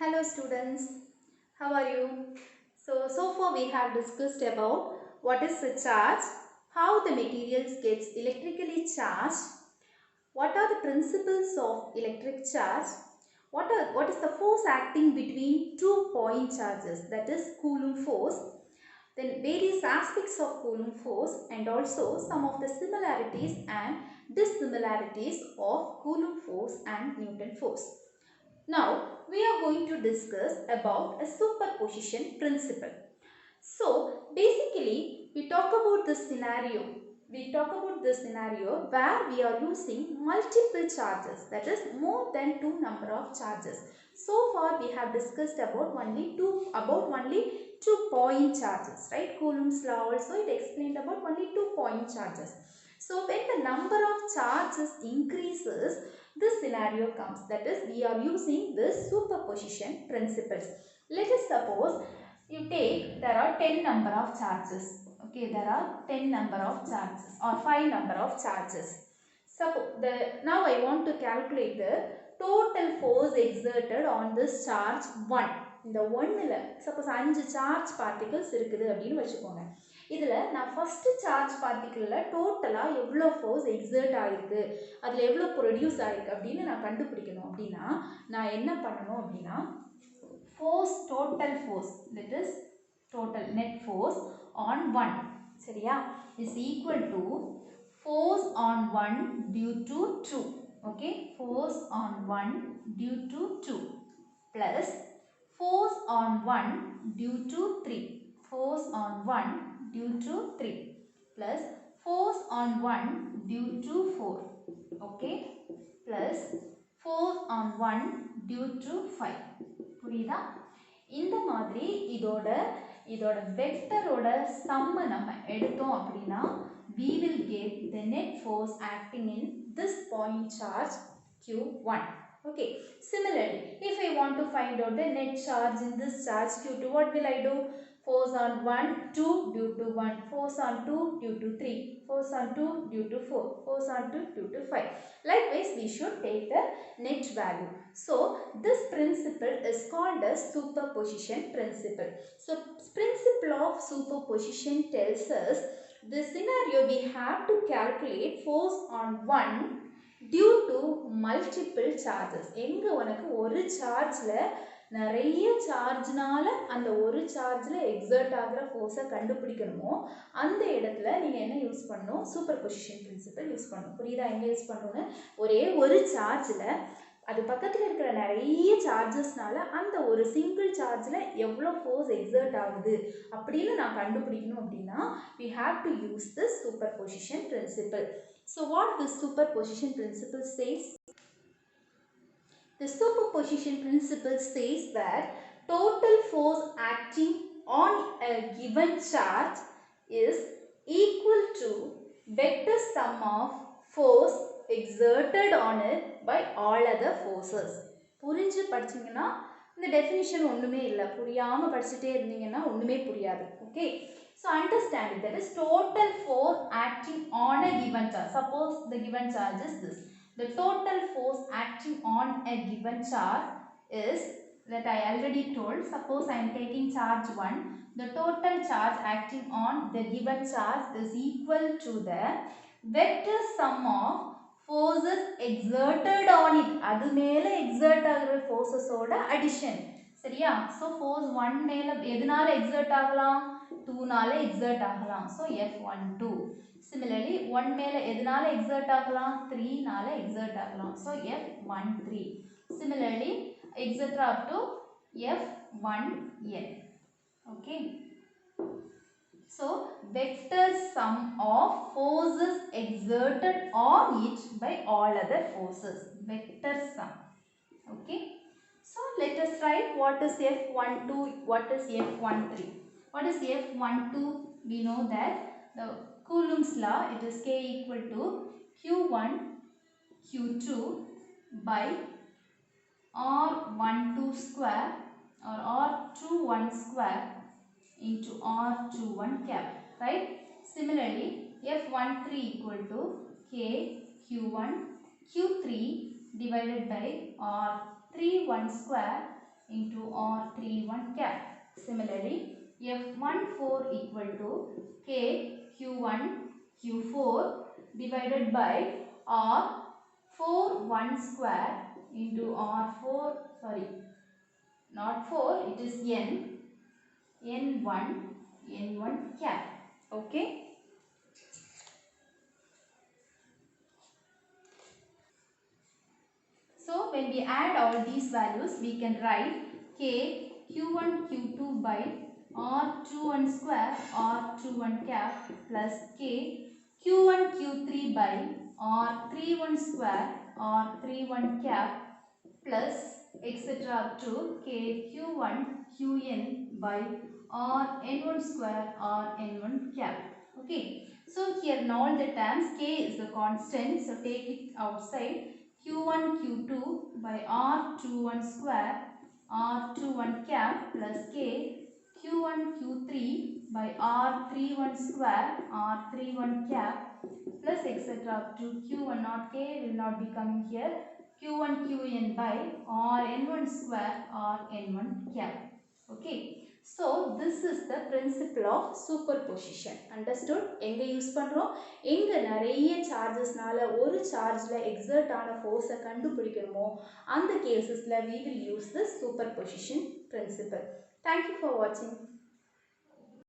Hello students, how are you? So far we have discussed about what is the charge, how the materials gets electrically charged, what are the principles of electric charge, what is the force acting between two point charges, that is Coulomb force, then various aspects of Coulomb force and also some of the similarities and dissimilarities of Coulomb force and Newton force. Now, we are going to discuss about a superposition principle. So, basically, we talk about this scenario. Where we are using multiple charges, that is more than two number of charges. So far, we have discussed about only two point charges, right? Coulomb's law also it explained about only 2 point charges. So, when the number of charges increases, this scenario comes, that is we are using this superposition principles. Let us suppose you take there are 10 number of charges. Okay, there are 10 number of charges or 5 number of charges. Now I want to calculate the total force exerted on this charge 1. இந்த 1ல suppose 5 charge particles இருக்குது அப்படினு வச்சுக்கோங்க. இதுல நான் first charge particle டோட்டலா எவ்வளவு force exert ஆயிருக்கு, அதுல எவ்வளவு produce ஆயிருக்கு அப்படினு நான் கண்டுபிடிக்கணும். அப்படினா நான் என்ன பண்ணணும் அப்படினா force, total force, that is total net force on 1 சரியா is equal to force on 1 due to 2. Okay, force on 1 due to 2 plus force on 1 due to 3. Force on 1 due to 3 plus force on 1 due to 4. Okay, plus force on 1 due to 5. புரியுதா? இந்த மாதிரி இதோட வெக்டரோட சம்ம நம்ம எடுத்தோம் அப்படினா we will get the net force acting in this point charge Q1. Okay, similarly if I want to find out the net charge in this charge Q2, what will I do? Force on 1 2 due to 1, force on 2 due to 3, force on 2 due to 4, force on 2 due to 5. Likewise we should take the net value. So this principle is called as superposition principle. So principle of superposition tells us this scenario we have to calculate force on 1 due to multiple charges. எங்க உனக்கு ஒரு சார்ஜ்ல நிறைய சார்ஜ்னால அந்த ஒரு சார்ஜ்ல exert ஆகுற ஃபோர்ஸை கண்டுபிடிக்கணுமோ அந்த இடத்துல நீங்க என்ன யூஸ் பண்ணணும்? சூப்பர்பொசிஷன் பிரின்சிபல் யூஸ் பண்ணணும். புரியுதா எங்க யூஸ் பண்ணணும்னு? ஒரே ஒரு சார்ஜ்ல அது பக்கத்தில் இருக்கிற நிறைய சார்ஜஸ்னால அந்த ஒரு சிங்கிள் சார்ஜில் எவ்வளோ ஃபோர்ஸ் எக்ஸர்ட் ஆகுது அப்படின்னு நான் கண்டுபிடிக்கணும் அப்படின்னா we have to use this superposition principle. So what this superposition principle says? The superposition principle says that total force acting on a given charge is equal to vector sum of force exerted on it by all other forces. புரிஞ்சு படிச்சீங்கன்னா இந்த definition ஒண்ணுமே இல்லை, புரியாம படிச்சுட்டே இருந்தீங்கன்னா ஒண்ணுமே புரியாது. Okay, so understand it, that is total force acting on a given charge. Suppose the given charge is this. The total force acting on a given charge is, that I already told, suppose I am taking charge 1, the total charge acting on the given charge is equal to the vector sum of forces exerted on it. அது மேல exert ஆகிற forces ஓட addition. சரியா? So force 1 மேல எதனால exert ஆகலாம்? 2 நால exert ஆகலாம். So F12. Similarly 1 மேல எதனால exert ஆகலாம்? 3 நால exert ஆகலாம். So F13. Similarly etc. up to F1n. Okay. So vector sum of forces exerted on it by all other forces. Vector sum. Okay. So let us write what is F12, what is F13. What is F12? We know that the Coulomb's law, it is K equal to Q1 Q2 by R12 square or R21 square into R21 cap, right? Similarly, F13 equal to K Q1 Q3 divided by R31 square into R31 cap. Similarly, F14 equal to K Q1 Q4 divided by R41 square into R4, sorry, not 4, it is N1 cap. Okay. So when we add all these values, we can write K Q1 Q2 by R21 square R21 cap plus K Q1 Q3 by R31 square R31 cap plus etc. up to K Q1 Qn by Rn1 square Rn1 cap. Okay. So here in all the terms K is the constant, so take it outside. Q1 Q2 by R21 square R21 cap plus K Q1 Q3 by R31 square R31 cap plus etc. up to Q1, not K will not be coming here, Q1 Qn by Rn1 square Rn1 cap. Okay. So this is the principle of superposition. Understood? எங்க use பண்றோம்? எங்க நிறைய சார்ஜஸ்னால ஒரு சார்ஜ்ல exert ஆன ஃபோர்ஸை கண்டுபிடிக்கணுமோ அந்த கேசஸ்ல we will use this superposition principle. Thank you for watching.